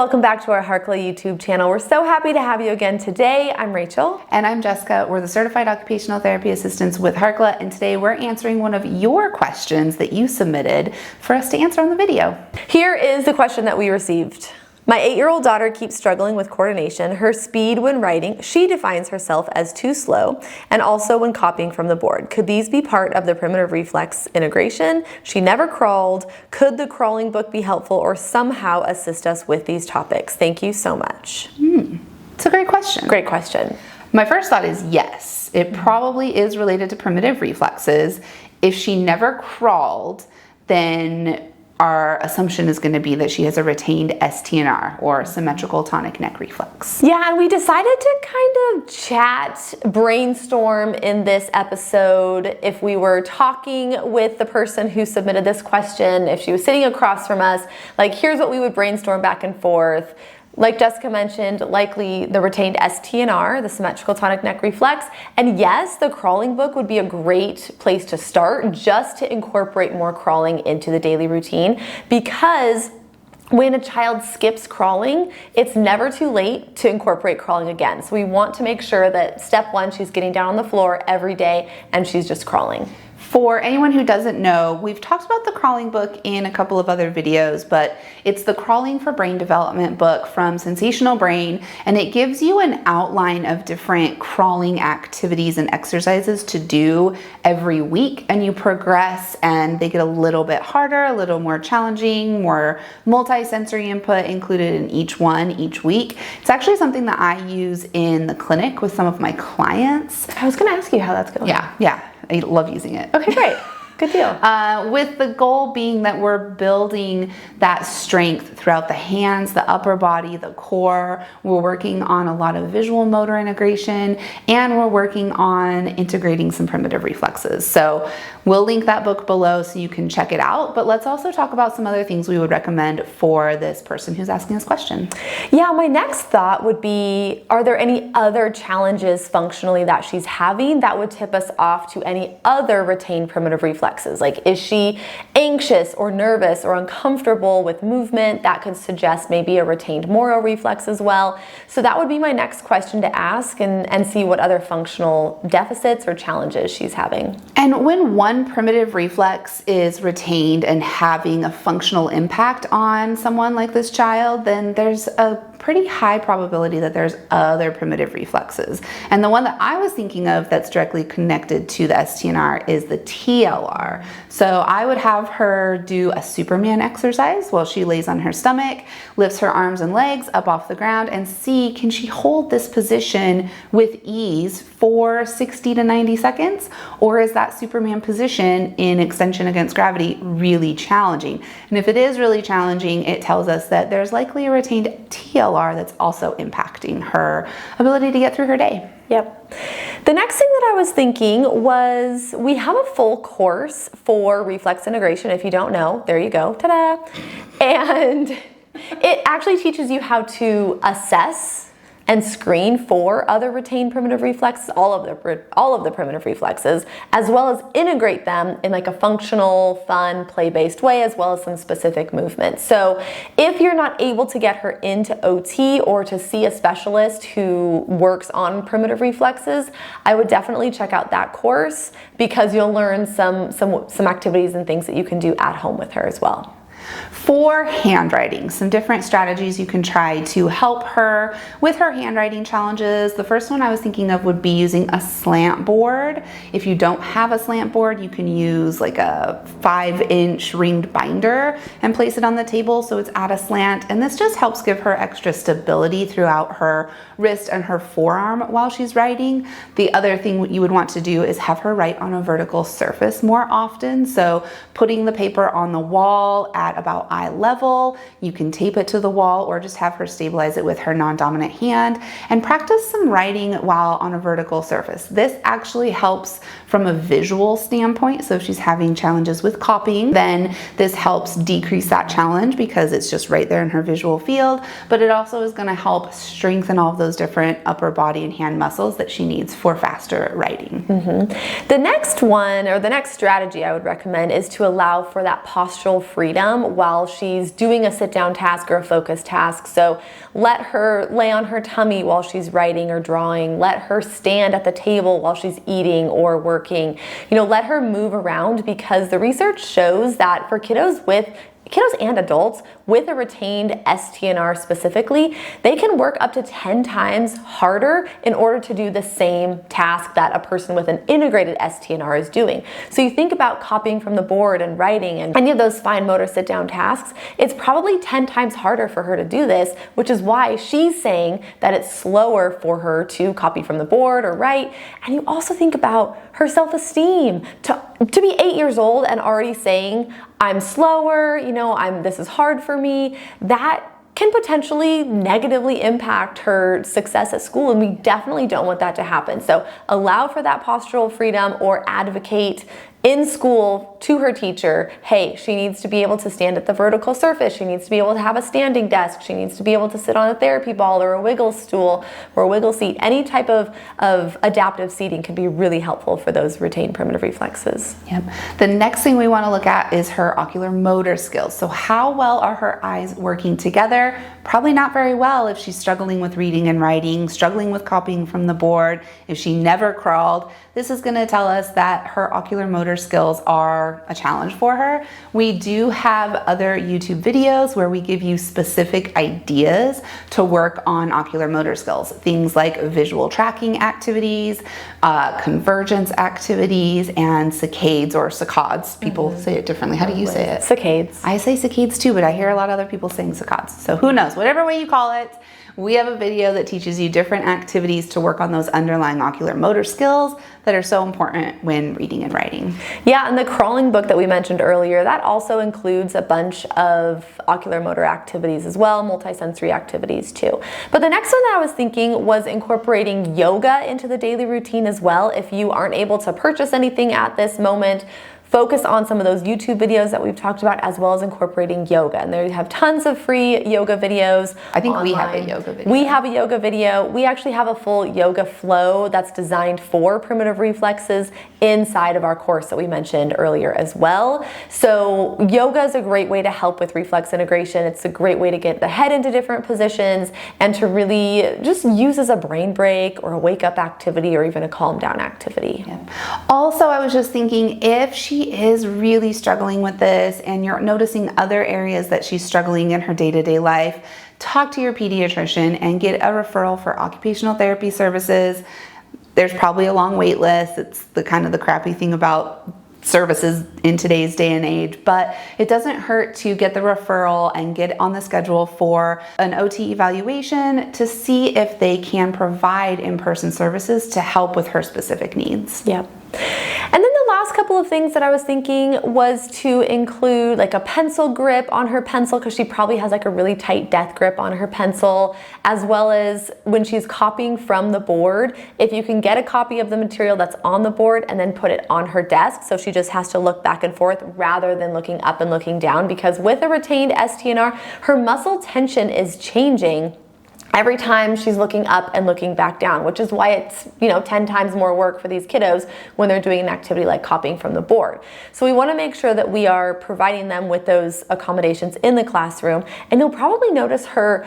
welcome back to our Harkla YouTube channel. We're so happy to have you again today. I'm Rachel. And I'm Jessica. We're the Certified Occupational Therapy Assistants with Harkla, and today we're answering one of your questions that you submitted for us to answer on the video. Here is the question that we received. My 8-year-old daughter keeps struggling with coordination. Her speed when writing, she defines herself as too slow, and also when copying from the board. Could these be part of the primitive reflex integration? She never crawled. Could the crawling book be helpful or somehow assist us with these topics? Thank you so much. It's a great question. Great question. My first thought is yes, it probably is related to primitive reflexes. If she never crawled, then our assumption is going to be that she has a retained STNR, or symmetrical tonic neck reflex. Yeah, and we decided to kind of chat, brainstorm in this episode if we were talking with the person who submitted this question, if she was sitting across from us, like here's what we would brainstorm back and forth. Like Jessica mentioned, likely the retained STNR, the symmetrical tonic neck reflex. And yes, the crawling book would be a great place to start just to incorporate more crawling into the daily routine, because when a child skips crawling, it's never too late to incorporate crawling again. So we want to make sure that step one, she's getting down on the floor every day and she's just crawling. For anyone who doesn't know, we've talked about the crawling book in a couple of other videos, but it's the Crawling for Brain Development book from Sensational Brain, and it gives you an outline of different crawling activities and exercises to do every week, and you progress and they get a little bit harder, a little more challenging, more multi-sensory input included in each one each week. It's actually something that I use in the clinic with some of my clients. I was going to ask you how that's going. Yeah. I love using it. Okay, great. Good deal. With the goal being that we're building that strength throughout the hands, the upper body, the core. We're working on a lot of visual motor integration, and we're working on integrating some primitive reflexes. So we'll link that book below so you can check it out. But let's also talk about some other things we would recommend for this person who's asking this question. Yeah, my next thought would be, are there any other challenges functionally that she's having that would tip us off to any other retained primitive reflexes? Like, is she anxious or nervous or uncomfortable with movement? That could suggest maybe a retained Moro reflex as well. So that would be my next question to ask, and see what other functional deficits or challenges she's having. And when one primitive reflex is retained and having a functional impact on someone like this child, then there's a pretty high probability that there's other primitive reflexes. And the one that I was thinking of that's directly connected to the STNR is the TLR. So I would have her do a Superman exercise while she lays on her stomach, lifts her arms and legs up off the ground, and see, can she hold this position with ease for 60 to 90 seconds? Or is that Superman position in extension against gravity really challenging? And if it is really challenging, it tells us that there's likely a retained TLR that's also impacting her ability to get through her day. Yep. The next thing that I was thinking was, we have a full course for reflex integration. If you don't know, there you go. Ta-da! And it actually teaches you how to assess and screen for other retained primitive reflexes, all of the primitive reflexes, as well as integrate them in like a functional, fun, play-based way, as well as some specific movements. So if you're not able to get her into OT or to see a specialist who works on primitive reflexes, I would definitely check out that course, because you'll learn some activities and things that you can do at home with her as well. For handwriting, some different strategies you can try to help her with her handwriting challenges. The first one I was thinking of would be using a slant board. If you don't have a slant board, you can use like a 5-inch ringed binder and place it on the table so it's at a slant. And this just helps give her extra stability throughout her wrist and her forearm while she's writing. The other thing you would want to do is have her write on a vertical surface more often. So putting the paper on the wall at about eye level, you can tape it to the wall or just have her stabilize it with her non-dominant hand, and practice some writing while on a vertical surface. This actually helps from a visual standpoint. So if she's having challenges with copying, then this helps decrease that challenge because it's just right there in her visual field, but it also is going to help strengthen all of those different upper body and hand muscles that she needs for faster writing. The next one, or the next strategy I would recommend, is to allow for that postural freedom freedom while she's doing a sit-down task or a focus task. So let her lay on her tummy while she's writing or drawing. Let her stand at the table while she's eating or working. Let her move around, because the research shows that for kiddos and adults with a retained STNR specifically, they can work up to 10 times harder in order to do the same task that a person with an integrated STNR is doing. So you think about copying from the board and writing and any of those fine motor sit-down tasks, it's probably 10 times harder for her to do this, which is why she's saying that it's slower for her to copy from the board or write. And you also think about her self-esteem. To be 8 years old and already saying, I'm slower, this is hard for me, that can potentially negatively impact her success at school, and we definitely don't want that to happen. So allow for that postural freedom, or advocate in school to her teacher, hey, she needs to be able to stand at the vertical surface, she needs to be able to have a standing desk, she needs to be able to sit on a therapy ball or a wiggle stool or a wiggle seat. Any type of adaptive seating can be really helpful for those retained primitive reflexes. Yep. The next thing we want to look at is her ocular motor skills. So how well are her eyes working together? Probably not very well if she's struggling with reading and writing, struggling with copying from the board, if she never crawled. This is going to tell us that her ocular motor skills are a challenge for her. We do have other YouTube videos where we give you specific ideas to work on ocular motor skills. Things like visual tracking activities, convergence activities, and saccades or saccades. People say it differently. How do you say it? Saccades. I say saccades too, but I hear a lot of other people saying saccades. So who knows? Whatever way you call it, we have a video that teaches you different activities to work on those underlying ocular motor skills that are so important when reading and writing. Yeah, and the crawling book that we mentioned earlier, that also includes a bunch of ocular motor activities as well, multisensory activities too. But the next one that I was thinking was incorporating yoga into the daily routine as well. If you aren't able to purchase anything at this moment, focus on some of those YouTube videos that we've talked about, as well as incorporating yoga. And there you have tons of free yoga videos. I think online. We have a yoga video. We have a yoga video. We actually have a full yoga flow that's designed for primitive reflexes inside of our course that we mentioned earlier as well. So yoga is a great way to help with reflex integration. It's a great way to get the head into different positions and to really just use as a brain break or a wake up activity or even a calm down activity. Yeah. Also, I was just thinking, if she is really struggling with this and you're noticing other areas that she's struggling in her day-to-day life, talk to your pediatrician and get a referral for occupational therapy services. There's probably a long wait list. It's the kind of the crappy thing about services in today's day and age, but it doesn't hurt to get the referral and get on the schedule for an OT evaluation to see if they can provide in-person services to help with her specific needs. Yep. And then the last couple of things that I was thinking was to include like a pencil grip on her pencil, because she probably has like a really tight death grip on her pencil, as well as when she's copying from the board, if you can get a copy of the material that's on the board and then put it on her desk, so she just has to look back and forth rather than looking up and looking down, because with a retained STNR, her muscle tension is changing every time she's looking up and looking back down, which is why it's 10 times more work for these kiddos when they're doing an activity like copying from the board. So we want to make sure that we are providing them with those accommodations in the classroom. And you'll probably notice her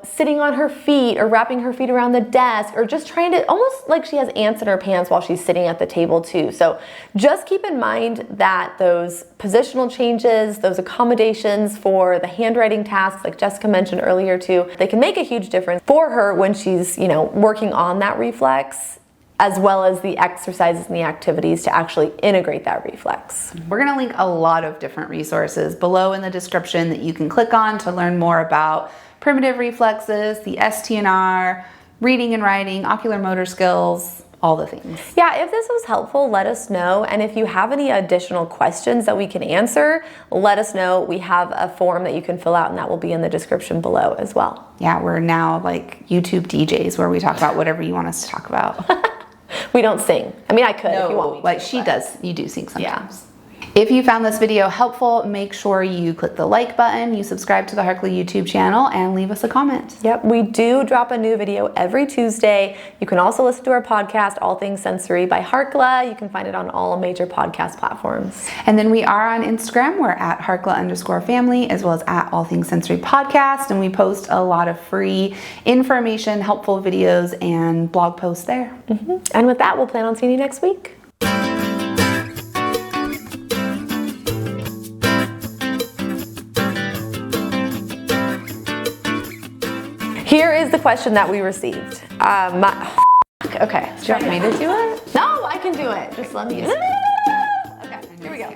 sitting on her feet or wrapping her feet around the desk, or just trying to, almost like she has ants in her pants while she's sitting at the table too. So just keep in mind that those positional changes, those accommodations for the handwriting tasks, like Jessica mentioned earlier too, they can make a huge difference for her when she's, working on that reflex, as well as the exercises and the activities to actually integrate that reflex. We're going to link a lot of different resources below in the description that you can click on to learn more about primitive reflexes, the STNR, reading and writing, ocular motor skills, all the things. Yeah, if this was helpful, let us know. And if you have any additional questions that we can answer, let us know. We have a form that you can fill out, and that will be in the description below as well. Yeah, we're now like YouTube DJs where we talk about whatever you want us to talk about. We don't sing. I mean, I could if you want me to. Like she does. You do sing sometimes. Yeah. If you found this video helpful, make sure you click the like button, you subscribe to the Harkla YouTube channel, and leave us a comment. Yep, we do drop a new video every Tuesday. You can also listen to our podcast, All Things Sensory by Harkla. You can find it on all major podcast platforms. And then we are on Instagram. We're at Harkla_family, as well as at All Things Sensory Podcast. And we post a lot of free information, helpful videos, and blog posts there. And with that, we'll plan on seeing you next week. Here is the question that we received. Okay, do you want me to do it? No, I can do it. Just let me. Okay, here we go.